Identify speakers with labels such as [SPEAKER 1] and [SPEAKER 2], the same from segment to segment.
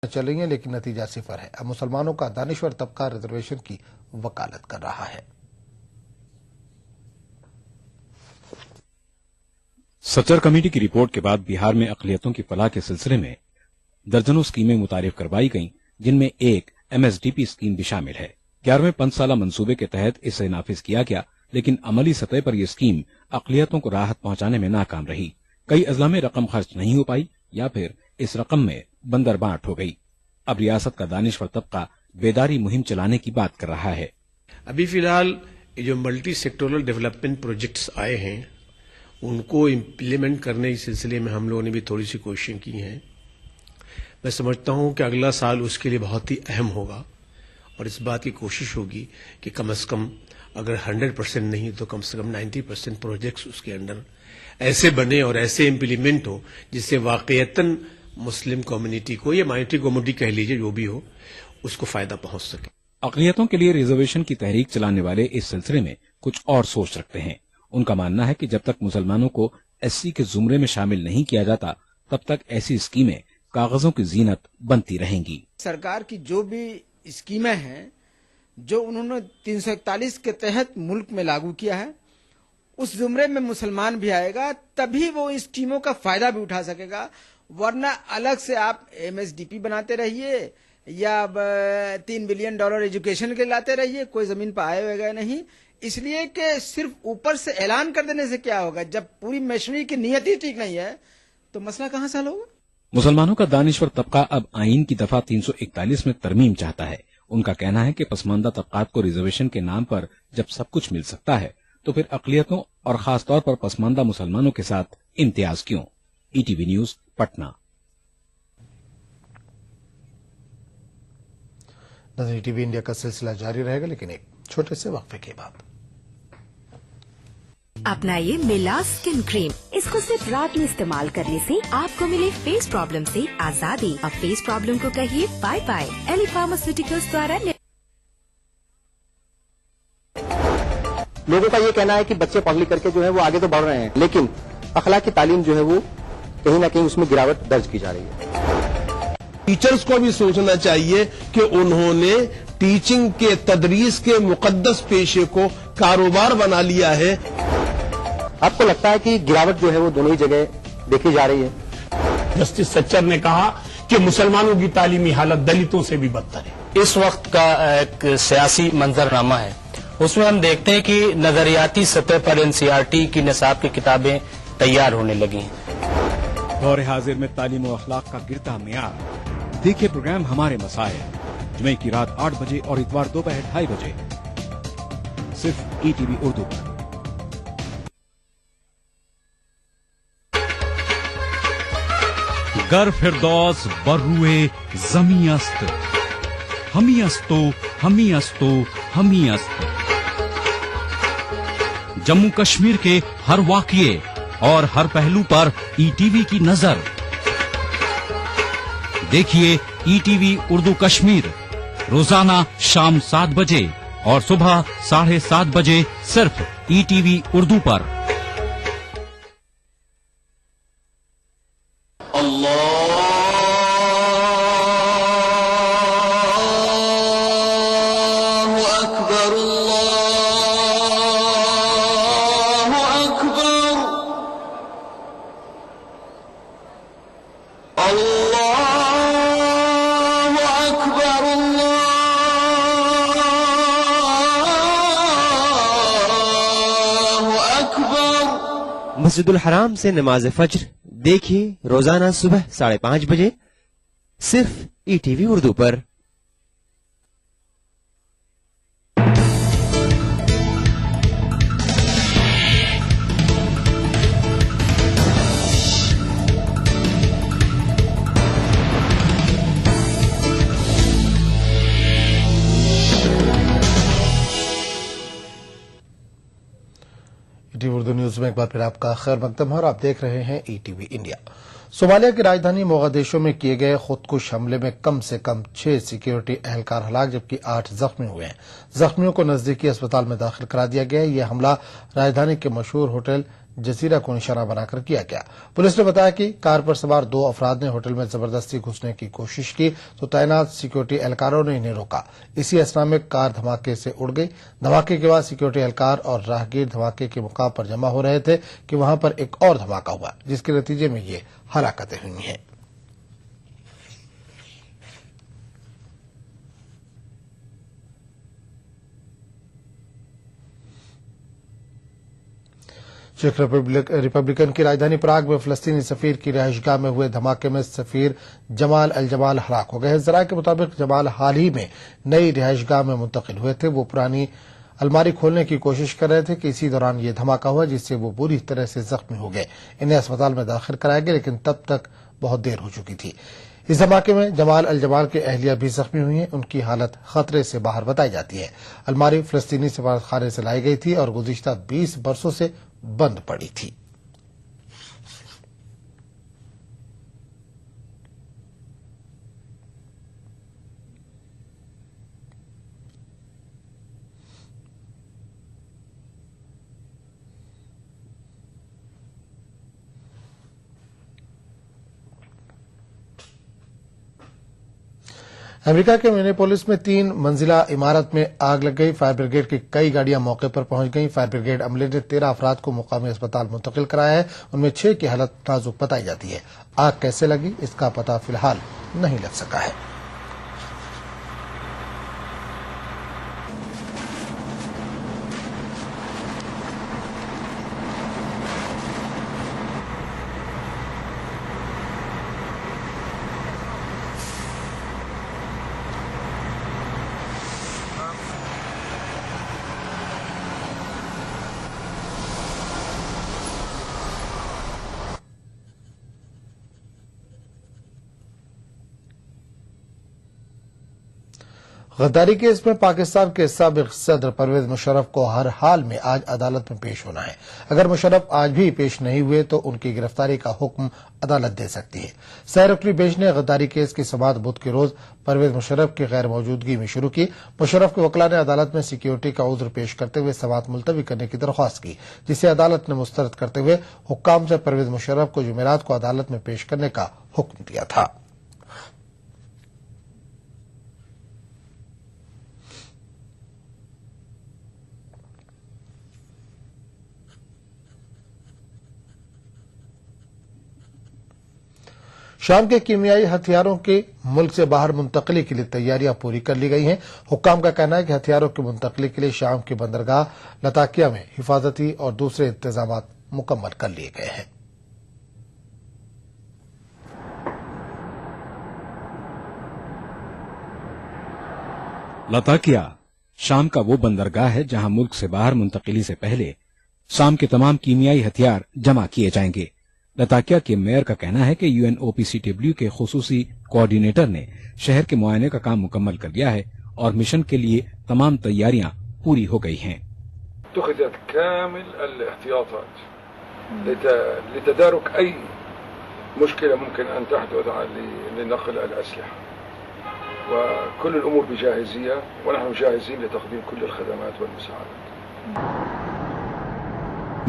[SPEAKER 1] چل رہی ہیں لیکن نتیجہ صفر ہے۔ اب مسلمانوں کا دانشور طبقہ ریزرویشن کی وکالت کر رہا ہے۔
[SPEAKER 2] سچر کمیٹی کی رپورٹ کے بعد بہار میں اقلیتوں کی فلاح کے سلسلے میں درجنوں اسکیمیں متعارف کروائی گئیں، جن میں ایک MSDP اسکیم بھی شامل ہے۔ 11ویں 5 سالہ منصوبے کے تحت اسے نافذ کیا گیا، لیکن عملی سطح پر یہ اسکیم اقلیتوں کو راحت پہنچانے میں ناکام رہی۔ کئی اضلاع میں رقم خرچ نہیں ہو پائی یا پھر اس رقم میں بندر بانٹ ہو گئی۔ اب ریاست کا دانشور طبقہ بیداری مہم چلانے کی بات کر رہا ہے۔
[SPEAKER 3] ابھی فی الحال یہ جو ملٹی سیکٹورل ڈیولپمنٹ پروجیکٹس آئے ہیں ان کو امپلیمنٹ کرنے کے سلسلے میں ہم لوگوں نے بھی تھوڑی سی کوششیں کی ہیں۔ میں سمجھتا ہوں کہ اگلا سال اس کے لیے بہت ہی اہم ہوگا اور اس بات کی کوشش ہوگی کہ کم از کم اگر 100% نہیں تو کم سے کم 90% پروجیکٹس اس کے اندر ایسے بنے اور ایسے امپلیمنٹ ہو جس سے واقعتاً مسلم کمیونٹی کو یا مائنورٹی کمیونٹی کہہ لیجیے جو بھی ہو اس کو فائدہ پہنچ سکے۔
[SPEAKER 2] اقلیتوں کے لیے ریزرویشن کی تحریک چلانے والے اس سلسلے میں کچھ اور سوچ رکھتے ہیں۔ ان کا ماننا ہے کہ جب تک مسلمانوں کو SC کے زمرے میں شامل نہیں کیا جاتا تب تک ایسی اسکیمیں کاغذوں کی زینت بنتی رہیں گی۔
[SPEAKER 4] سرکار کی جو بھی اسکیمیں ہیں جو انہوں نے 341 کے تحت ملک میں لاگو کیا ہے اس زمرے میں مسلمان بھی آئے گا تبھی وہ اس اسکیموں کا فائدہ بھی اٹھا سکے گا، ورنہ الگ سے آپ MSDP بناتے رہیے یا $3 بلین ایجوکیشن کے لاتے رہیے، کوئی زمین پہ آئے ہوئے گا نہیں۔ اس لیے کہ صرف اوپر سے اعلان کر دینے سے کیا ہوگا، جب پوری مشینری کی نیت ہی ٹھیک نہیں ہے تو مسئلہ کہاں سے حل ہوگا؟
[SPEAKER 2] مسلمانوں کا دانشور طبقہ اب آئین کی دفعہ 341 میں ترمیم چاہتا ہے۔ ان کا کہنا ہے کہ پسماندہ طبقات کو ریزرویشن کے نام پر جب سب کچھ مل سکتا ہے تو پھر اقلیتوں اور خاص طور پر پسماندہ مسلمانوں کے ساتھ امتیاز کیوں؟ ETV news Patna.
[SPEAKER 1] ناظرین ETV انڈیا کا سلسلہ جاری رہے گا لیکن ایک چھوٹے سے وقفے کے بعد۔
[SPEAKER 5] اپنائیے میلاز اسکن کریم۔ اس کو صرف رات میں استعمال کرنے سے آپ کو ملے فیس پرابلم سے آزادی۔ اب فیس پرابلم کو کہیے بائے بائے۔ ایلی فارماسیوٹیکلز دوارا۔
[SPEAKER 6] لوگوں کا یہ کہنا ہے کہ بچے پڑھ لکھ کر کے جو ہے وہ آگے تو بڑھ رہے ہیں لیکن اخلاقی تعلیم جو ہے وہ کہیں نہ کہیں اس میں گراوٹ درج کی جا رہی ہے۔
[SPEAKER 7] ٹیچرز کو بھی سوچنا چاہیے کہ انہوں نے ٹیچنگ کے تدریس کے مقدس پیشے کو کاروبار بنا لیا ہے۔
[SPEAKER 6] آپ کو لگتا ہے کہ گراوٹ جو ہے وہ دونوں ہی جگہ دیکھی جا رہی ہے؟
[SPEAKER 8] جسٹس سچر نے کہا کہ مسلمانوں کی تعلیمی حالت دلتوں سے بھی بدتر ہے۔
[SPEAKER 9] اس وقت کا ایک سیاسی منظرنامہ ہے، اس میں ہم دیکھتے ہیں کہ نظریاتی سطح پر NCERT کی نصاب کی کتابیں تیار ہونے لگی ہیں۔
[SPEAKER 2] دور حاضر میں تعلیم و اخلاق کا گرتا معیار۔ دیکھیے پروگرام ہمارے مسائل، جمعہ کی رات 8 بجے اور اتوار دوپہر 2:30 بجے صرف ETV اردو پر۔
[SPEAKER 10] گر فردوس بروئے زمی است، ہمی استو ہمی استو ہمی است۔ جموں کشمیر کے ہر واقعے اور ہر پہلو پر ETV کی نظر۔ دیکھیے ETV اردو کشمیر روزانہ شام 7 بجے اور صبح 7:30 بجے صرف ETV اردو پر۔
[SPEAKER 11] مسجد الحرام سے نماز فجر دیکھیے روزانہ صبح 5:30 بجے صرف ETV اردو پر۔
[SPEAKER 1] ETV اردو نیوز میں ایک بار پھر آپ کا خیر مقدم ہے اور آپ دیکھ رہے ہیں ETV انڈیا۔ صومالیہ کی راجدھانی موغادیشو میں کیے گئے خودکش حملے میں کم سے کم 6 سیکیورٹی اہلکار ہلاک جبکہ 8 زخمی ہوئے ہیں۔ زخمیوں کو نزدیکی اسپتال میں داخل کرا دیا گیا ہے۔ یہ حملہ راجدھانی کے مشہور ہوٹل जजीरा को निशाना बनाकर किया गया। पुलिस ने बताया कि कार पर सवार 2 अफराद ने होटल में जबरदस्ती घुसने की कोशिश की तो तैनात सिक्योरिटी एहलकारों ने इन्हें रोका। इसी असना में कार धमाके से उड़ गई। धमाके के बाद सिक्योरिटी एहलकार और राहगीर धमाके के मुकाम पर जमा हो रहे थे कि वहां पर एक और धमाका हुआ, जिसके नतीजे में ये हलाकतें हुई हैं। चेक रिपब्लिकन की राजधानी प्राग में फलस्तीनी सफीर की रिहाइशगाह में हुए धमाके में सफीर जमाल अल जमाल हलाक हो गए। जराये के मुताबिक जमाल हाल ही में नई रिहाइशगाह में मुंतकिल हुए थे। वो पुरानी अलमारी खोलने की कोशिश कर रहे थे कि इसी दौरान ये धमाका हुआ, जिससे वो बुरी तरह से जख्मी हो गए। इन्हें अस्पताल में दाखिल कराया गया, लेकिन तब तक बहुत देर हो चुकी थी। इस धमाके में जमाल अल जमाल की अहलिया भी जख्मी हुई है। उनकी हालत खतरे से बाहर बताई जाती है। अलमारी फलस्तीनी सफारतखाने से लाई गई थी और गुज़िश्ता 20 बरसों से बंद पड़ी थी। अमेरिका के मिनेपोलिस में 3 मंजिला इमारत में आग लग गई। फायर ब्रिगेड की कई गाड़ियां मौके पर पहुंच गईं। फायर ब्रिगेड अमले ने 13 अफराद को मुकामी अस्पताल मुंतकिल कराया है। उनमें 6 की हालत नाजुक बताई जाती है। आग कैसे लगी, इसका पता फिलहाल नहीं लग सका है। गद्दारी केस में पाकिस्तान के साबिक सदर परवेज मुशर्रफ को हर हाल में आज अदालत में पेश होना है। अगर मुशर्रफ आज भी पेश नहीं हुए तो उनकी गिरफ्तारी का हुक्म अदालत दे सकती है। सह-रुकनी बेंच ने गद्दारी केस की समाअत बुध के रोज परवेज मुशर्रफ की गैर मौजूदगी में शुरू की। मुशर्रफ के वकला ने अदालत में सिक्योरिटी का उज्र पेश करते हुए समाअत मुलतवी करने की दरख्वास्त की, जिसे अदालत ने मुस्तरद करते हुए हुक्काम से परवेज मुशर्रफ को जुमेरात को अदालत में पेश करने का हुक्म दिया था। शाम के कीमियाई हथियारों के मुल्क से बाहर मुंतकली के लिए तैयारियां पूरी कर ली गई हैं। हुक्काम का कहना है कि हथियारों की मुंतकली के लिए शाम की बंदरगाह लताकिया में हिफाजती और दूसरे इंतजाम मुकम्मल कर लिए गए हैं।
[SPEAKER 2] लताकिया शाम का वो बंदरगाह है जहां मुल्क से बाहर मुंतकली से पहले शाम के तमाम कीमियाई हथियार जमा किए जाएंगे। लताकिया के मेयर का कहना है कि UNOPCW के खुसूसी कोऑर्डिनेटर ने शहर के मुआयने का काम मुकम्मल कर लिया है और मिशन के लिए तमाम तैयारियां पूरी हो गई हैं।
[SPEAKER 12] لتدارك أي مشكلة ممكن أن تحدث لنقل الأسلحة وكل الأمور بجاهزية ونحن جاهزين لتقديم كل الخدمات والمساعدات।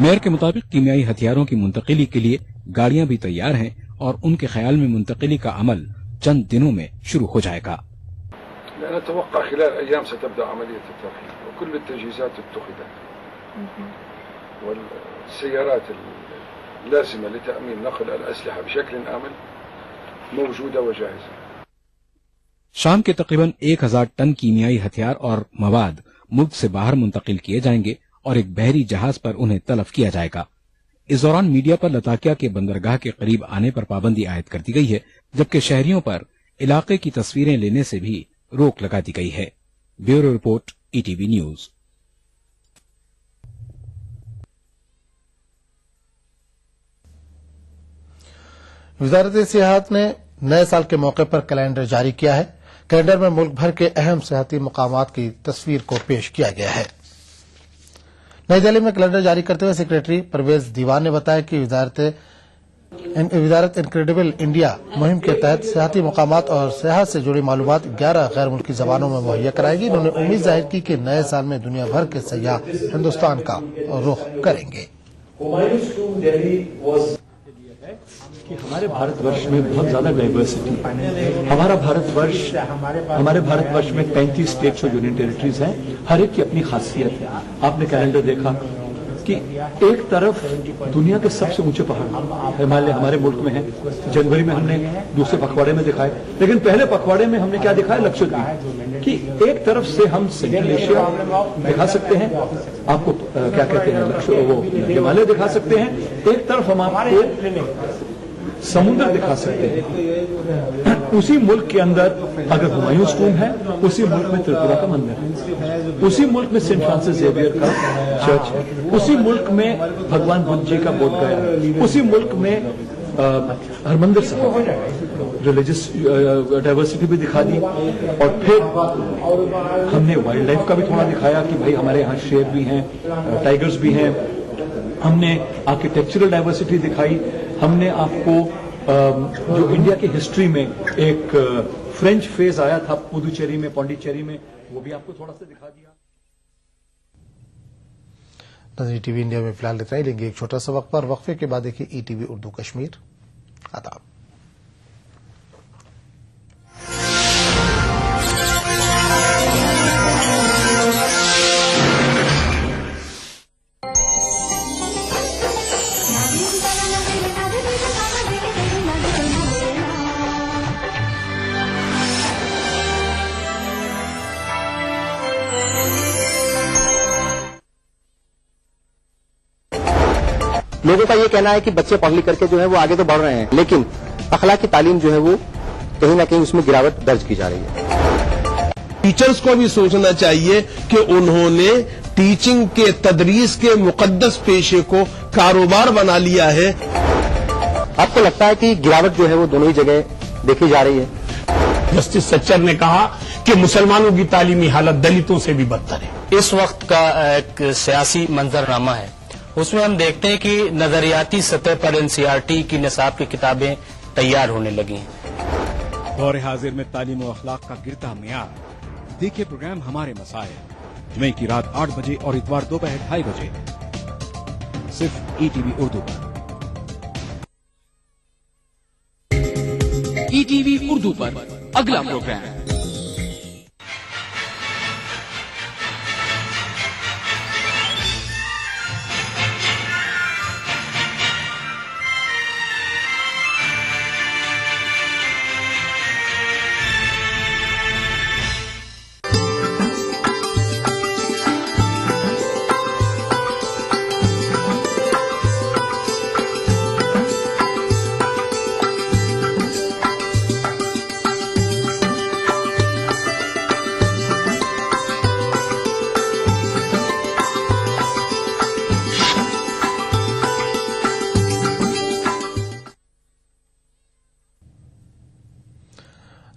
[SPEAKER 2] मेयर के मुताबिक कीमियाई हथियारों की मुंतकिली के लिए गाड़ियां भी तैयार हैं और उनके ख्याल में मुंतकिली का अमल चंद दिनों में शुरू हो जाएगा।
[SPEAKER 12] نتوقع خلال أيام ستبدأ عملية الترحيل وكل التجهيزات اتخذت والسيارات اللازمة لتأمين نقل الأسلحة بشكل آمن موجودة وجاهزة।
[SPEAKER 2] शाम के तकरीबन 1000 टन कीमियाई हथियार और मवाद मुल्क से बाहर मुंतकिल किए जाएंगे और एक बहरी जहाज पर उन्हें तलब किया जाएगा। इस दौरान मीडिया पर लताकिया के बंदरगाह के करीब आने पर पाबंदी आयद कर दी गई है, जबकि शहरियों पर इलाके की तस्वीरें लेने से भी रोक लगा दी गई है। Bureau report ETV news.
[SPEAKER 1] वजारत सियाहत ने नए साल के मौके पर कैलेंडर जारी किया है। कैलेंडर में मुल्क भर के अहम सियाहती मकामात की तस्वीर को पेश किया गया है। नई दिल्ली में कैलेंडर जारी करते हुए सेक्रेटरी परवेज दीवान ने बताया कि वजारत इनक्रेडिबल इंडिया मुहिम के तहत सियाहती मकामात और सियाहत से जुड़ी मालूमात 11 गैर मुल्की जबानों में मुहैया कराएगी। उन्होंने उम्मीद जाहिर की कि नए साल में दुनिया भर के सयाह हिंदुस्तान का रुख करेंगे।
[SPEAKER 13] کہ ہمارے بھارت ورش میں بہت زیادہ ڈائیورسٹی ہے. ہمارے بھارت ورش میں 35 اسٹیٹس اور یونین ٹیریٹریز ہیں. ہر ایک کی اپنی خاصیت ہے. آپ نے کیلنڈر دیکھا کہ ایک طرف دنیا کے سب سے اونچے پہاڑ ہمالیہ ہمارے ملک میں ہیں. جنوری میں ہم نے دوسرے پکواڑے میں دکھائے, لیکن پہلے پکواڑے میں ہم نے کیا دکھایا, لکشدیپ, کہ ایک طرف سے ہم سینٹرل ایشیا دکھا سکتے ہیں, آپ کو کیا کہتے ہیں وہ ہمالیہ دکھا سکتے ہیں, ایک طرف ہم آپ کو سمندر دکھا سکتے ہیں. اسی ملک کے اندر اگر ہمایوں ٹوم ہے, اسی ملک میں تریپورا کا مندر ہے, اسی ملک میں سینٹ فرانسس زیویئر کا چرچ ہے, اسی ملک میں بھگوان بدھ جی کا بودھ گیا ہے, اسی ملک میں ہرمندر صاحب. ریلیجس ڈائیورسٹی بھی دکھا دی, اور پھر ہم نے وائلڈ لائف کا بھی تھوڑا دکھایا کہ بھائی ہمارے یہاں شیر بھی ہیں, ٹائیگرز بھی ہیں. ہم نے آرکیٹیکچرل ڈائیورسٹی دکھائی. ہم نے آپ کو جو انڈیا کی ہسٹری میں ایک فرینچ فیز آیا تھا پودوچیری میں, پونڈیچیری میں, وہ بھی آپ کو تھوڑا سا دکھا دیا.
[SPEAKER 1] نظر ٹی وی انڈیا میں فی الحال اتنا ہی. لیں گے ایک چھوٹا سا وقت, پر وقفے کے بعد دیکھیے ای ٹی وی اردو کشمیر. آداب.
[SPEAKER 6] لوگوں کا یہ کہنا ہے کہ بچے پڑھ لکھ کر کے جو ہے وہ آگے تو بڑھ رہے ہیں, لیکن اخلاقی تعلیم جو ہے وہ کہیں نہ کہیں اس میں گراوٹ درج کی جا رہی ہے.
[SPEAKER 7] ٹیچرز کو بھی سوچنا چاہیے کہ انہوں نے ٹیچنگ کے تدریس کے مقدس پیشے کو کاروبار بنا لیا ہے.
[SPEAKER 6] آپ کو لگتا ہے کہ گراوٹ جو ہے وہ دونوں ہی جگہ دیکھی جا رہی ہے؟
[SPEAKER 8] جسٹس سچر نے کہا کہ مسلمانوں کی تعلیمی حالت دلتوں سے بھی بدتر ہے.
[SPEAKER 9] اس وقت کا ایک سیاسی منظرنامہ ہے, اس میں ہم دیکھتے ہیں کہ نظریاتی سطح پر NCERT کی نصاب کی کتابیں تیار ہونے لگی ہیں.
[SPEAKER 2] دور حاضر میں تعلیم و اخلاق کا گرتا معیار. دیکھیے پروگرام ہمارے مسائل, جمعے کی رات 8 بجے اور اتوار دوپہر 2:30 بجے, صرف ETV اردو پر.
[SPEAKER 10] ETV اردو پر اگلا پروگرام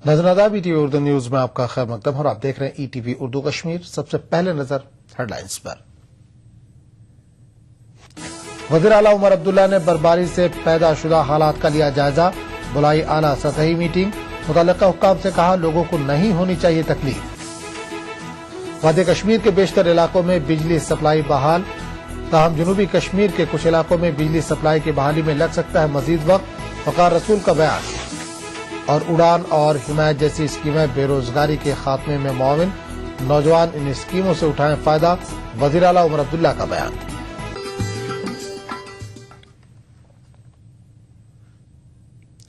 [SPEAKER 1] ناظرین ای ٹی وی اردو نیوز میں آپ کا خیر مقدم ہے, اور آپ دیکھ رہے ہیں E T V Urdu Kashmir. سب سے پہلے نظر ہیڈ لائنز پر. وزیر اعلی عمر عبداللہ نے برفباری سے پیدا شدہ حالات کا لیا جائزہ, بلائی اعلی سطحی میٹنگ. متعلقہ حکام سے کہا لوگوں کو نہیں ہونی چاہیے تکلیف. وادی کشمیر کے بیشتر علاقوں میں بجلی سپلائی بحال, تاہم جنوبی کشمیر کے کچھ علاقوں میں بجلی سپلائی کی بحالی میں لگ سکتا ہے مزید وقت. وقار رسول کا بیان. اور اڑان اور حمایت جیسی اسکیمیں بے روزگاری کے خاتمے میں معاون, نوجوان ان اسکیموں سے اٹھائیں فائدہ. وزیر اعلی عمر عبداللہ کا بیان.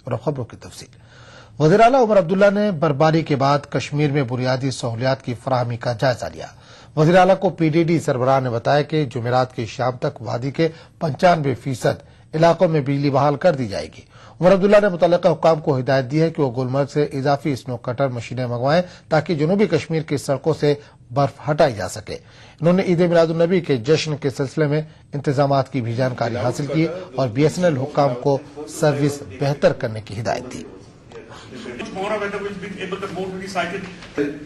[SPEAKER 1] اور اب خبروں کی تفصیل. وزیر اعلی عمر عبداللہ نے برفباری کے بعد کشمیر میں بنیادی سہولیات کی فراہمی کا جائزہ لیا. وزیر اعلی کو PDD سربراہ نے بتایا کہ جمعرات کی شام تک وادی کے 95% علاقوں میں بجلی بحال کر دی جائے گی. عمر عبداللہ نے متعلقہ حکام کو ہدایت دی ہے کہ وہ گلمرگ سے اضافی اسنو کٹر مشینیں منگوائیں تاکہ جنوبی کشمیر کی سڑکوں سے برف ہٹائی جا سکے. انہوں نے عید میلاد النبی کے جشن کے سلسلے میں انتظامات کی بھی جانکاری حاصل کی اور BSNL حکام کو سروس بہتر کرنے کی ہدایت دی.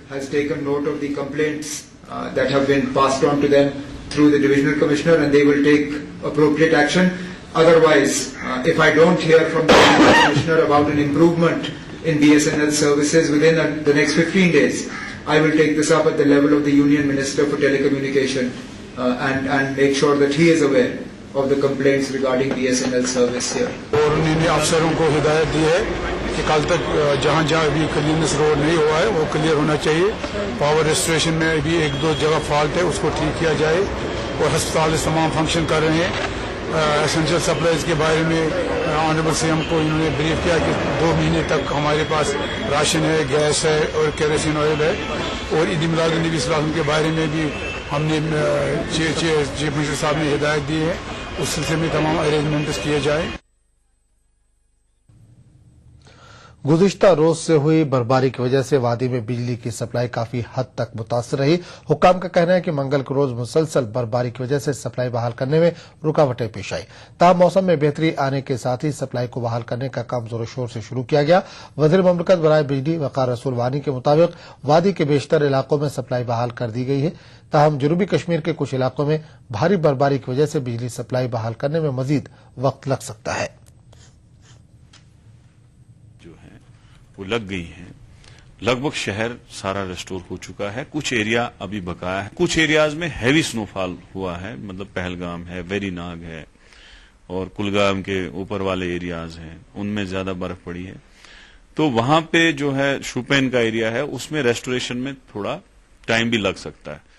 [SPEAKER 14] has taken note of the complaints that have been passed on to them through the divisional commissioner, and they will take appropriate action. Otherwise, if I don't hear from the divisional commissioner about an improvement in BSNL services within the next 15 days, I will take this up at the level of the Union Minister for Telecommunication and make sure that he is aware of the complaints regarding BSNL service here.
[SPEAKER 12] और उन्होंने अफसरों को हिदायत दी है कि कल तक जहां जहां अभी क्लीनेस रोड नहीं हुआ है वो क्लियर होना चाहिए। पावर रेस्टोरेशन में भी 1-2 जगह फॉल्ट है, उसको ठीक किया जाए। और अस्पताल तमाम फंक्शन कर रहे हैं। एसेंशियल सप्लाईज के बारे में ऑनरेबल सीएम को इन्होंने ब्रीफ किया कि 2 महीने तक हमारे पास राशन है, गैस है और केरोसिन ऑयल है। और ईद मिलादुन्नबी सल्लल्लाहु अलैहि वसल्लम के बारे में भी हमने चीफ मिनिस्टर साहब ने हिदायत दी है, उस सिलसिले में तमाम अरेंजमेंट्स किए जाए।
[SPEAKER 1] गुज़िश्ता रोज से हुई बर्फबारी की वजह से वादी में बिजली की सप्लाई काफी हद तक मुतासर रही। हुक्काम का कहना है कि मंगल को रोज मुसलसल बर्फबारी की वजह से सप्लाई बहाल करने में रुकावटें पेश आई। ताहम मौसम में बेहतरी आने के साथ ही सप्लाई को बहाल करने का काम जोर शोर से शुरू किया गया। वज़ीर ममलकत बराए बिजली वक़ार रसूल वानी के मुताबिक वादी के बेशतर इलाकों में सप्लाई बहाल कर दी गई है। ताहम जनूबी कश्मीर के कुछ इलाकों में भारी बर्फबारी की वजह से बिजली सप्लाई बहाल करने में मजीद वक्त लग सकता है।
[SPEAKER 15] वो लग गई हैं। लगभग शहर सारा रेस्टोर हो चुका है। कुछ एरिया अभी बकाया है। कुछ एरियाज में हैवी स्नोफॉल हुआ है, मतलब पहलगाम है, वेरीनाग है और कुलगाम के ऊपर वाले एरियाज हैं, उनमें ज्यादा बर्फ पड़ी है। तो वहां पे जो है शुपेन का एरिया है, उसमें रेस्टोरेशन में थोड़ा टाइम भी लग सकता है।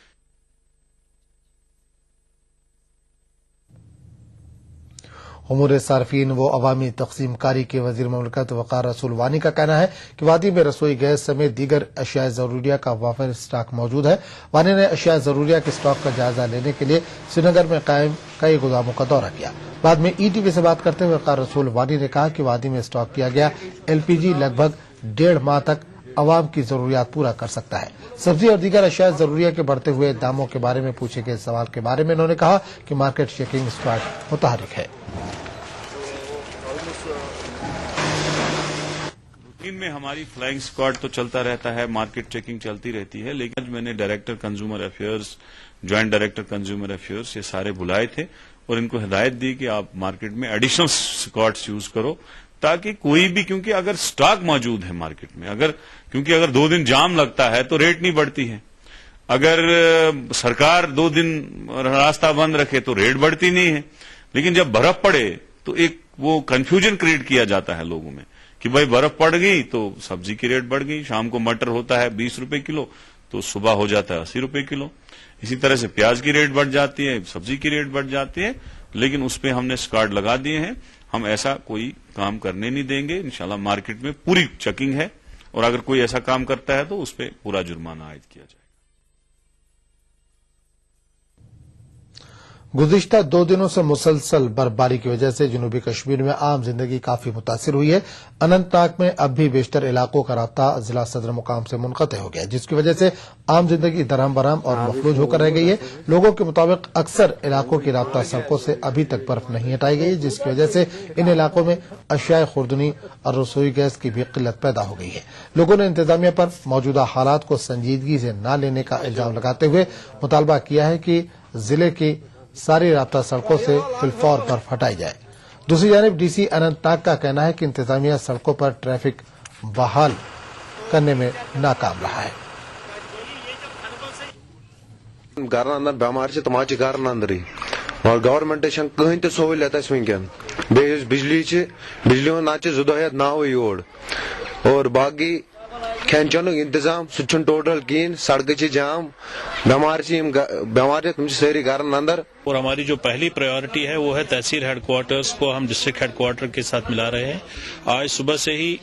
[SPEAKER 1] उमूर सार्फिन व अवामी तकसीमकारी के वजीर ममलकत वक़ार रसूल वानी का कहना है कि वादी में रसोई गैस समेत दीगर अशिया जरूरिया का वाफिर स्टॉक मौजूद है। वानी ने अशिया जरूरिया के स्टॉक का जायजा लेने के लिए श्रीनगर में कायम कई गोदामों का दौरा किया। बाद में ईटीवी से बात करते हुए वक़ार रसूल वानी ने कहा कि वादी में स्टॉक किया गया एलपीजी लगभग 1.5 माह तक अवाम की जरूरियात पूरा कर सकता है। सब्जी और दीगर अशिया जरूरिया के बढ़ते हुए दामों के बारे में पूछे गए सवाल के बारे में उन्होंने कहा कि मार्केट चेकिंग स्क्वाड मुतहरिक है।
[SPEAKER 15] रूटीन में हमारी फ्लाइंग स्क्वाड तो चलता रहता है, मार्केट चेकिंग चलती रहती है, लेकिन आज मैंने director consumer affairs, joint director consumer affairs, ये सारे बुलाए थे और इनको हिदायत दी कि आप मार्केट में एडिशनल स्क्वाड्स यूज करो ताकि कोई भी, क्योंकि अगर स्टॉक मौजूद है मार्केट में, क्योंकि अगर 2 दिन जाम लगता है तो रेट नहीं बढ़ती है। अगर सरकार 2 दिन रास्ता बंद रखे तो रेट बढ़ती नहीं है। लेकिन जब बर्फ पड़े तो एक वो कंफ्यूजन क्रिएट किया जाता है लोगों में कि भाई बर्फ पड़ गई तो सब्जी की रेट बढ़ गई। शाम को मटर होता है 20 रुपए किलो तो सुबह हो जाता है 80 रुपए किलो। इसी तरह से प्याज की रेट बढ़ जाती है, सब्जी की रेट बढ़ जाती है। लेकिन उस पर हमने स्क्वाड लगा दिए हैं। हम ऐसा कोई काम करने नहीं देंगे। इंशाल्लाह मार्केट में पूरी चेकिंग है और अगर कोई ऐसा काम करता है तो उस पर पूरा जुर्माना आयद किया जाए।
[SPEAKER 1] गुज़िश्ता 2 दिनों से मुसलसल बर्फबारी की वजह से जनूबी कश्मीर में आम जिंदगी काफी मुतासिर हुई है। अनंतनाग में अब भी बेशतर इलाकों का राब्ता जिला सदर मुकाम से मुनक़ते हो गया, जिसकी वजह से आम जिंदगी दरहम बरहम और मफलूज होकर रह गई है। लोगों के मुताबिक अक्सर इलाकों की राब्ता सड़कों से अभी तक बर्फ नहीं हटाई गई, जिसकी वजह से इन इलाकों में अशिया खुर्दनी और रसोई गैस की भी किल्लत पैदा हो गई है। लोगों ने इंतजामिया पर मौजूदा हालात को संजीदगी से न लेने का इल्जाम लगाते हुए मुतालबा किया है कि जिले की सारी राब्ता सड़कों से फिलफौर बर्फ हटाई जाए। दूसरी जानिब डीसी अनंतनाग का कहना है कि इंतजामिया सड़कों पर ट्रैफिक बहाल करने में नाकाम रहा है।
[SPEAKER 16] घर अंदर बेमार से तम घर अंदर और गवर्नमेंट कहीं तो सहूलियत वनकन बिजली ना 2 दह ना योर और बाकी खेन चेन इंतजाम सह टोटल कहीं सड़क जाम बेमार तुम सारी घर अंदर।
[SPEAKER 17] और हमारी जो पहली प्रायोरिटी है वो है तहसील हेडक्वार्टर्स को हम डिस्ट्रिक्ट हेडक्वार्टर के साथ मिला रहे हैं। आज सुबह से ही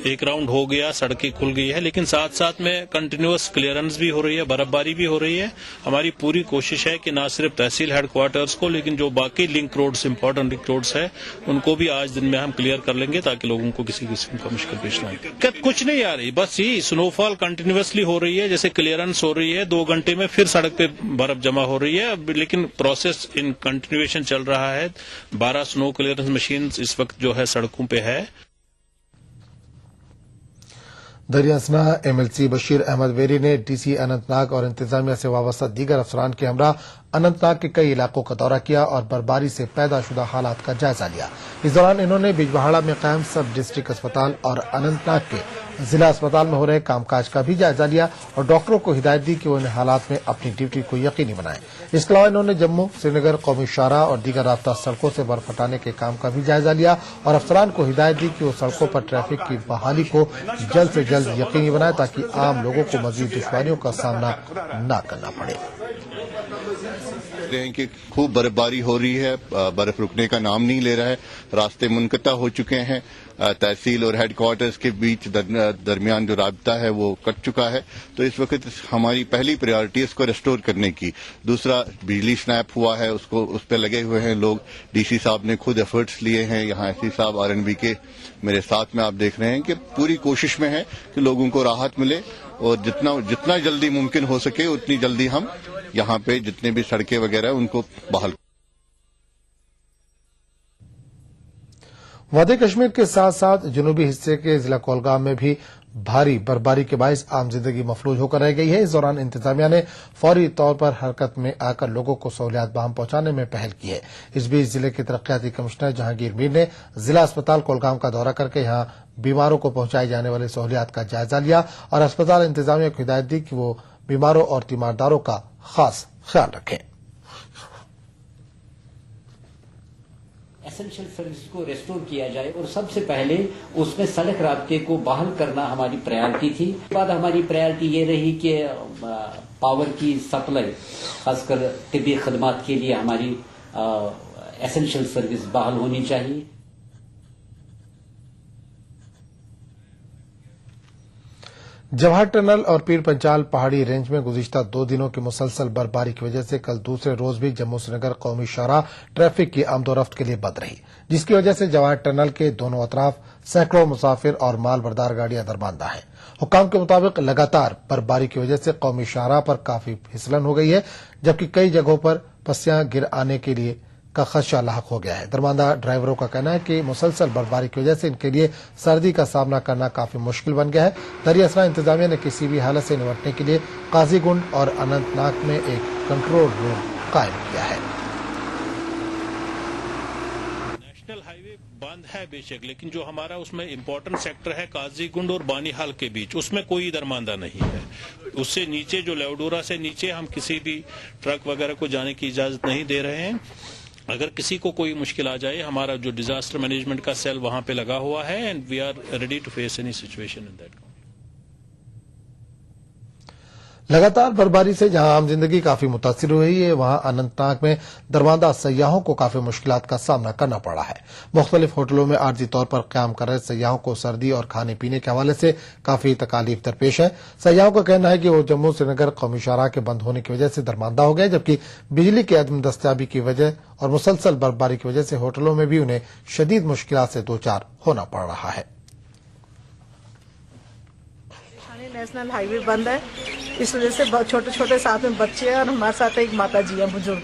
[SPEAKER 17] एक राउंड हो गया, सड़कें खुल गई है, लेकिन साथ साथ में कंटिन्यूअस क्लियरेंस भी हो रही है, बर्फबारी भी हो रही है। हमारी पूरी कोशिश है कि न सिर्फ तहसील हेडक्वार्टर्स को लेकिन जो बाकी link roads, important link roads है, उनको भी आज दिन में हम क्लियर कर लेंगे ताकि लोगों को किसी किस्म का मुश्किल पेश न आए। कुछ नहीं आ रही, बस यही स्नोफॉल कंटिन्यूअसली हो रही है, जैसे क्लियरेंस हो रही है 2 घंटे में फिर सड़क पे बर्फ जमा हो रही है, लेकिन प्रोसेस इन कंटिन्यूएशन चल रहा है। 12 स्नो क्लियरेंस मशीन इस वक्त जो है सड़कों पे है।
[SPEAKER 1] दरियासना एमएलसी बशीर अहमद वेरी ने डीसी अनंतनाग और इंतजामिया से वाबस्ता दीगर अफसरान के हमरा अनंतनाग के कई इलाकों का दौरा किया और बर्फबारी से पैदा शुदा हालात का जायजा लिया। इस दौरान इन्होंने बिजबहाड़ा में कायम सब डिस्ट्रिक्ट अस्पताल और अनंतनाग के जिला अस्पताल में हो रहे कामकाज का भी जायजा लिया और डॉक्टरों को हिदायत दी कि वो इन हालात में अपनी ड्यूटी को यकीनी बनाएं। इसके अलावा इन्होंने जम्मू, श्रीनगर, कौमी शाहराह और दीगर रास्ता सड़कों से बर्फ हटाने के काम का भी जायजा लिया और अफसरान को हिदायत दी कि वो सड़कों पर ट्रैफिक की बहाली को जल्द से जल्द यकीनी बनाए ताकि आम लोगों को मजीद दुश्वारियों का सामना न करना पड़े।
[SPEAKER 18] कि खूब बर्फबारी हो रही है, बर्फ रुकने का नाम नहीं ले रहा है, रास्ते मुनक़ता हो चुके हैं, तहसील और हेडक्वार्टर्स के बीच दरमियान जो राब्ता है वो कट चुका है। तो इस वक्त हमारी पहली प्रायोरिटी है इसको रेस्टोर करने की। दूसरा, बिजली स्नैप हुआ है, उसको उस पर लगे हुए हैं लोग। डीसी साहब ने खुद एफर्ट्स लिए हैं, यहाँ एसपी साहब आरएनबी के मेरे साथ में आप देख रहे हैं कि पूरी कोशिश में है कि लोगों को राहत मिले और जितना जल्दी मुमकिन हो सके उतनी जल्दी हम यहाँ पे जितने भी सड़कें वगैरह उनको बहाल।
[SPEAKER 1] वादी कश्मीर के साथ साथ जनूबी हिस्से के जिला कोलगाम में भी भारी बर्फबारी के बायस आम जिंदगी मफलूज होकर रह गई है। इस दौरान इंतजामिया ने फौरी तौर पर हरकत में आकर लोगों को सहूलियात बहाम पहुंचाने में पहल की है। इस बीच जिले के तरक्याती कमिश्नर जहांगीर मीर ने जिला अस्पताल कोलगाम का दौरा करके यहां बीमारों को पहुंचाई जाने वाली सहूलियात का जायजा लिया और अस्पताल इंतजामिया को हिदायत दी कि वो बीमारों और तीमारदारों का खास ख्याल रखें।
[SPEAKER 19] एसेंशियल सर्विस को रेस्टोर किया जाए और सबसे पहले उसमें सड़क राब्ते को बहाल करना हमारी प्रायोरिटी थी। बाद हमारी प्रायोरिटी ये रही कि पावर की सप्लाई, खासकर तिब्बी खदमात के लिए हमारी एसेंशियल सर्विस बहाल होनी चाहिए।
[SPEAKER 1] जवाहर टनल और पीर पंचाल पहाड़ी रेंज में गुज़िश्ता 2 दिनों की मुसलसल बर्फबारी की वजह से कल दूसरे रोज भी जम्मू श्रीनगर कौमी शाहराह ट्रैफिक की आमदोरफ्त के लिए बंद रही, जिसकी वजह से जवाहर टनल के दोनों अतराफ सैकड़ों मुसाफिर और माल बरदार गाड़ियां दरमांदा हैं। हुक्काम के मुताबिक लगातार बर्फबारी की वजह से कौमी शाहराह पर काफी फिसलन हो गई है, जबकि कई जगहों पर पस्सियां गिर आने के लिए का खदशा लाहक हो गया है। दरमांदा ड्राइवरों का कहना है कि मुसलसल बर्फबारी की वजह से इनके लिए सर्दी का सामना करना काफी मुश्किल बन गया है। दरियासरा इंतजामिया ने किसी भी हालत से निपटने के लिए काजीगुंड और अनंतनाग में एक कंट्रोल रूम कायम किया है।
[SPEAKER 17] नेशनल हाईवे बंद है बेशक, लेकिन जो हमारा उसमें इम्पोर्टेंट सेक्टर है काजीगुंड और बानीहाल के बीच, उसमें कोई दरमांदा नहीं है। उससे नीचे जो लेवडोरा से नीचे हम किसी भी ट्रक वगैरह को जाने की इजाजत नहीं दे रहे हैं। अगर किसी को कोई मुश्किल आ जाए, हमारा जो डिजास्टर मैनेजमेंट का सेल वहां पे लगा हुआ है and we are ready to face any situation in that.
[SPEAKER 1] लगातार बर्फबारी से जहां आम जिंदगी काफी मुतासिर हुई है, वहां अनंतनाग में दरमांदा सयाहों को काफी मुश्किलात का सामना करना पड़ा है। मुख्तलिफ होटलों में आर्जी तौर पर क्याम कर रहे सयाहों को सर्दी और खाने पीने के हवाले से काफी तकालीफ दरपेश है। सयाहों का कहना है कि वो जम्मू श्रीनगर कौमी शाहराह के बंद होने की वजह से दरमांदा हो गए, जबकि बिजली की अदम दस्तयाबी की वजह और मुसलसल बर्फबारी की वजह से होटलों में भी उन्हें शदीद मुश्किलात से दो चार होना पड़ रहा है।
[SPEAKER 20] नेशनल हाईवे बंद है, इस वजह से छोटे छोटे साथ में बच्चे हैं और हमारे साथ एक माता जी है बुजुर्ग,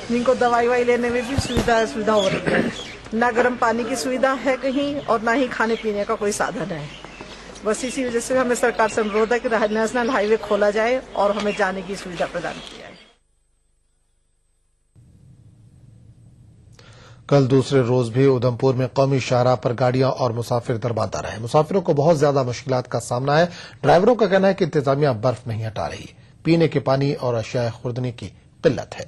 [SPEAKER 20] जिनको दवाई वाई लेने में भी सुविधा हो रही है। ना गर्म पानी की सुविधा है कहीं और ना ही खाने पीने का कोई साधन है। बस इसी वजह से हमें सरकार से अनुरोध है कि नेशनल हाईवे खोला जाए और हमें जाने की सुविधा प्रदान की जाए।
[SPEAKER 1] कल दूसरे रोज भी उधमपुर में कौमी शाहराह पर गाड़ियां और मुसाफिर दरमांदा रहे। मुसाफिरों को बहुत ज्यादा मुश्किलात का सामना है। ड्राइवरों का कहना है कि इंतजामिया बर्फ नहीं हटा रही, पीने के पानी और अशिया खुर्दनी की किल्लत है।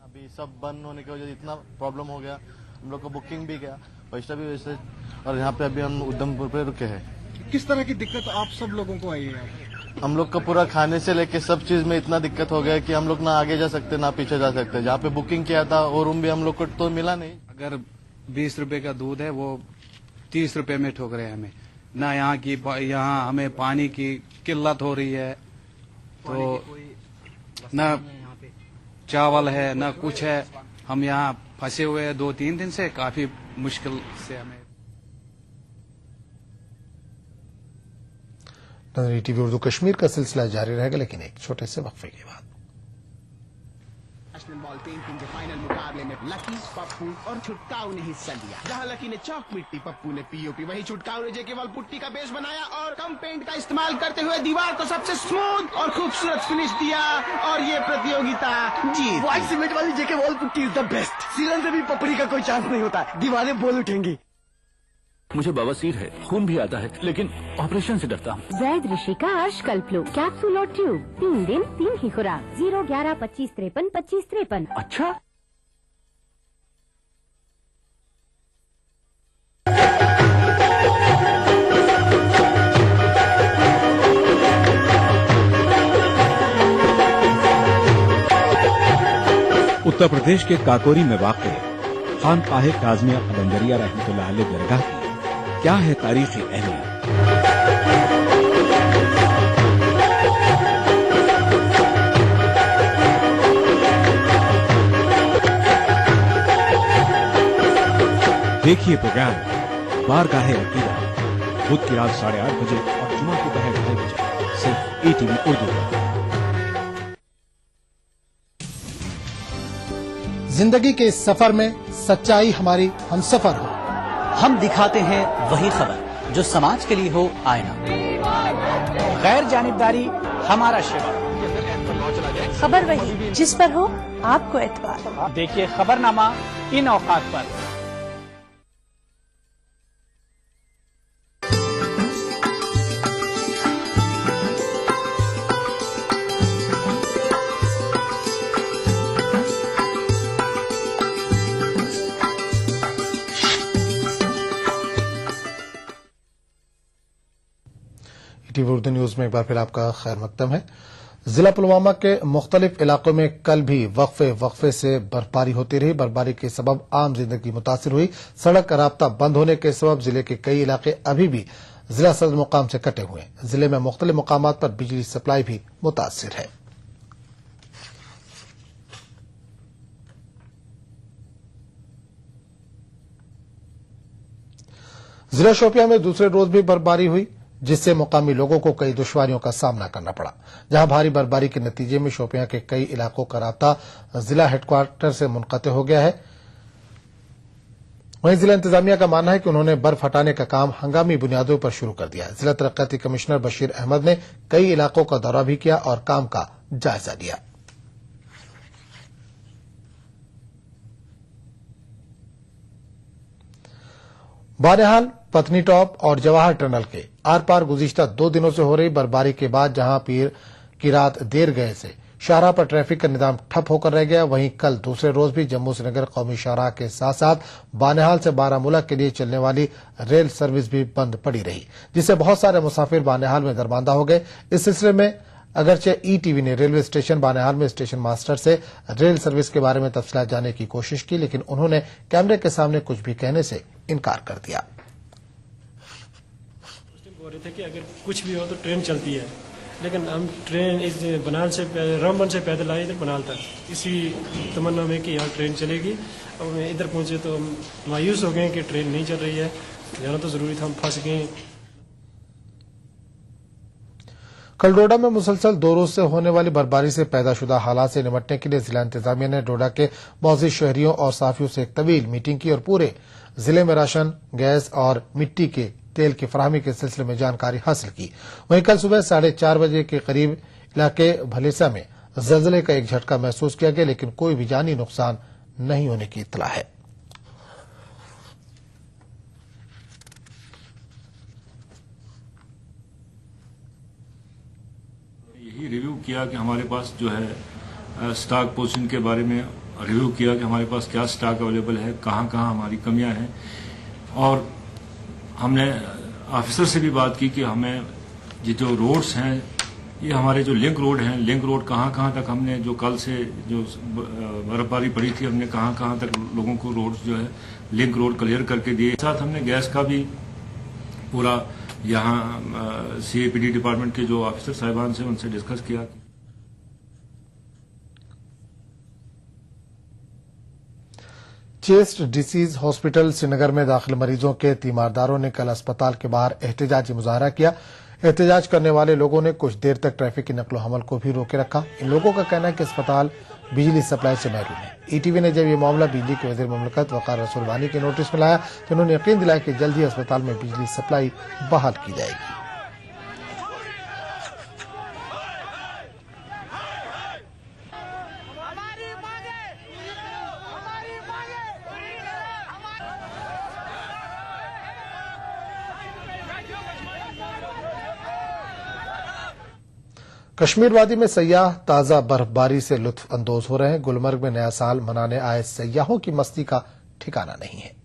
[SPEAKER 21] अभी सब बंद होने की वजह से इतना प्रॉब्लम हो गया, हम लोग को बुकिंग भी गया, पैसा भी वैसे, और यहाँ पे अभी हम उधमपुर पे रुके हैं।
[SPEAKER 22] किस तरह की दिक्कत आप सब लोगों को आई है?
[SPEAKER 21] हम लोग का पूरा खाने से लेके सब चीज में इतना दिक्कत हो गया कि हम लोग ना आगे जा सकते ना पीछे जा सकते। जहाँ पे बुकिंग किया था वो रूम भी हम लोग को तो मिला नहीं।
[SPEAKER 22] अगर 20 रुपए का दूध है वो 30 रुपए में ठोक रहे हैं हमें। ना यहाँ हमें पानी की किल्लत हो रही है, तो ना चावल है ना कुछ है। हम यहाँ फंसे हुए हैं 2-3 दिन से, काफी मुश्किल से हमें।
[SPEAKER 1] नजर टीवी उर्दू कश्मीर का सिलसिला जारी रहेगा, लेकिन एक छोटे से वक्फे के बाद।
[SPEAKER 23] नेशनल बॉल पेंटिंग के फाइनल मुकाबले में लकी, पप्पू और छुटकाऊ ने हिस्सा लिया। जहां लकी ने चौक मिट्टी, पप्पू ने पीओपी, वहीं छुटकाऊ ने केवल पुट्टी का बेस बनाया और कम पेंट का इस्तेमाल करते हुए दीवार को सबसे स्मूथ और खूबसूरत फिनिश दिया और ये प्रतियोगिता जीत।
[SPEAKER 24] व्हाइट सीमेंट वाली JK wall putty is the best. सीलन से भी पपड़ी का कोई चांस नहीं होता, दीवारें बोल उठेंगी।
[SPEAKER 13] मुझे बवासीर है, खून भी आता है, लेकिन ऑपरेशन से डरता हूँ।
[SPEAKER 3] जैद ऋषि का अर्शकल्पलो कैप्सूल और ट्यूब, 3 दिन 3 ही खुराक, 01125532553।
[SPEAKER 13] अच्छा।
[SPEAKER 2] उत्तर प्रदेश के काकोरी में वाक़ खानकाह काज़मिया कलंदरिया रहमतुल्लाह अलैह दरगाह की क्या है तारीखी अहमियत। देखिए प्रोग्राम बारगाहे अकीदा बुध की रात 8:30 बजे और जुमा की दोपहर 2:30 बजे सिर्फ ETV उर्दू पर।
[SPEAKER 1] जिंदगी के इस सफर में सच्चाई हमारी हमसफर हो।
[SPEAKER 4] हम दिखाते हैं वही खबर जो समाज के लिए हो आईना। गैर जानिबदारी हमारा शिवा।
[SPEAKER 5] खबर वही जिस पर हो आपको एतबार।
[SPEAKER 4] देखिए खबरनामा इन औकात पर।
[SPEAKER 1] टीवी उर्दू न्यूज में एक बार फिर आपका खैर मकदम है। जिला पुलवामा के मुख्तलिफ इलाकों में कल भी वक्फे से बर्फबारी होती रही। बर्फबारी के सबब आम जिंदगी मुतासिर हुई। सड़क राब्ता बंद होने के सबब जिले के कई इलाके अभी भी जिला सदर मुकाम से कटे हुए हैं। जिले में मुख्तलिफ मुकामात पर बिजली सप्लाई भी मुतासिर है। जिला शोपियां में दूसरे रोज भी बर्फबारी हुई, जिससे मुकामी लोगों को कई दुश्वारियों का सामना करना पड़ा। जहां भारी बर्फबारी के नतीजे में शोपियां के कई इलाकों का राब्ता जिला हेडक्वार्टर से मुनक़ते हो गया है। वहीं जिला इंतजामिया का मानना है कि उन्होंने बर्फ हटाने का काम हंगामी बुनियादों पर शुरू कर दिया है। जिला तरक्याती कमिश्नर बशीर अहमद ने कई इलाकों का दौरा भी किया और काम का जायजा लिया। बानेहाल, पत्नी टॉप और जवाहर टनल के आर पार गुज़िश्ता 2 दिनों से हो रही बर्फबारी के बाद जहां पीर की रात देर गए से शाहराह पर ट्रैफिक का निजाम ठप होकर रह गया, वहीं कल दूसरे रोज भी जम्मू श्रीनगर कौमी शाहराह के साथ साथ बानेहाल से बारामूला के लिए चलने वाली रेल सर्विस भी बंद पड़ी रही, जिससे बहुत सारे मुसाफिर बानेहाल में दरमांदा हो गए। इस सिलसिले में अगरचे ETV ने रेलवे स्टेशन बानेहाल में स्टेशन मास्टर से रेल सर्विस के बारे में तफसीलात जानने की कोशिश की, लेकिन उन्होंने कैमरे के सामने कुछ भी कहने से इनकार कर दिया।
[SPEAKER 24] बोल रहे थे कि अगर कुछ भी हो तो ट्रेन चलती है, लेकिन हम ट्रेन इस बनाल से रामबन से पैदल आए इधर बनाल तक इसी तमन्ना में कि यहाँ ट्रेन चलेगी। अब मैं इधर पहुंचे तो हम मायूस हो गए कि ट्रेन नहीं चल रही है, जाना तो जरूरी था, हम फंस गए।
[SPEAKER 1] कल डोडा में मुसलसल 2 रोज से होने वाली बर्फबारी से पैदाशुदा हालात से निपटने के लिए जिला इंतजामिया ने डोडा के मौजूद शहरियों और साफियों से एक तवील मीटिंग की और पूरे जिले में राशन, गैस और मिट्टी के तेल की फराहमी के सिलसिले में जानकारी हासिल की। वहीं कल सुबह 4:30 बजे के करीब इलाके भलेसा में जल्जले का एक झटका महसूस किया गया, लेकिन कोई भी जानी नुकसान नहीं होने की इत्तला है।
[SPEAKER 25] यही रिव्यू किया कि हमारे पास जो है स्टॉक पोजीशन के बारे में रिव्यू किया कि हमारे पास क्या स्टॉक अवेलेबल है, कहाँ कहाँ हमारी कमियां हैं, और हमने ऑफिसर से भी बात की कि हमें ये जो रोड्स हैं, ये हमारे जो लिंक रोड हैं, लिंक रोड कहाँ कहाँ तक हमने जो कल से जो बर्फबारी पड़ी थी, हमने कहाँ कहाँ तक लोगों को रोड्स जो है लिंक रोड क्लियर करके दिए। साथ हमने गैस का भी पूरा यहाँ CAPD डिपार्टमेंट के जो ऑफिसर साहिबान से उनसे डिस्कस किया।
[SPEAKER 1] चेस्ट डिसीज हॉस्पिटल श्रीनगर में दाखिल मरीजों के तीमारदारों ने कल अस्पताल के बाहर एहतजाजी मुजाहरा किया। एहतजाज करने वाले लोगों ने कुछ देर तक ट्रैफिक की नकलो हमल को भी रोके रखा। इन लोगों का कहना है कि अस्पताल बिजली सप्लाई से महरूम है। ETV ने जब ये मामला बिजली के वजीर मुमलिकत वकार रसूल वानी के नोटिस में लाया तो उन्होंने यकीन दिलाया कि जल्द ही अस्पताल में बिजली सप्लाई बहाल की जाएगी। कश्मीर वादी में सयाह ताजा बर्फबारी से लुत्फ अंदोज हो रहे हैं। गुलमर्ग में नया साल मनाने आए सयाहों की मस्ती का ठिकाना नहीं है।